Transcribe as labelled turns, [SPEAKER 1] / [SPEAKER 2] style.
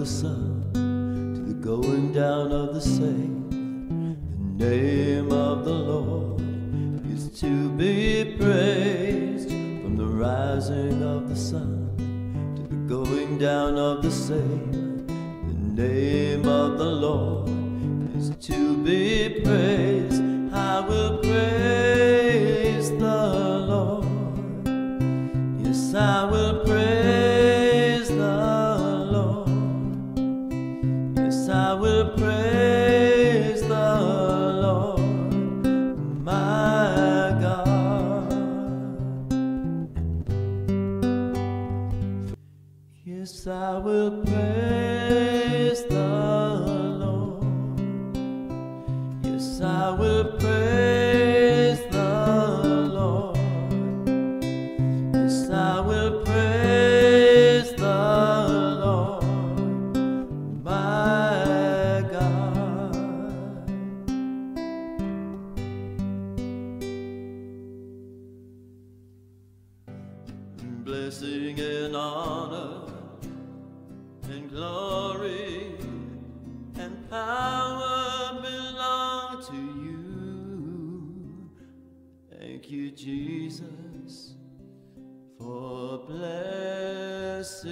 [SPEAKER 1] sun to the going down of the same. The name of the Lord is to be praised, from the rising of the sun to the going down of the same. The name of the Lord is to be praised. I will praise the Lord. Yes, I will praise the Lord. Yes, I will praise the Lord, my God. Yes, I will praise the Lord. Yes, I will praise the Lord. Yes, I will praise the Lord, my God. Blessing and honor and glory and power belong to you. Thank you, Jesus, for blessing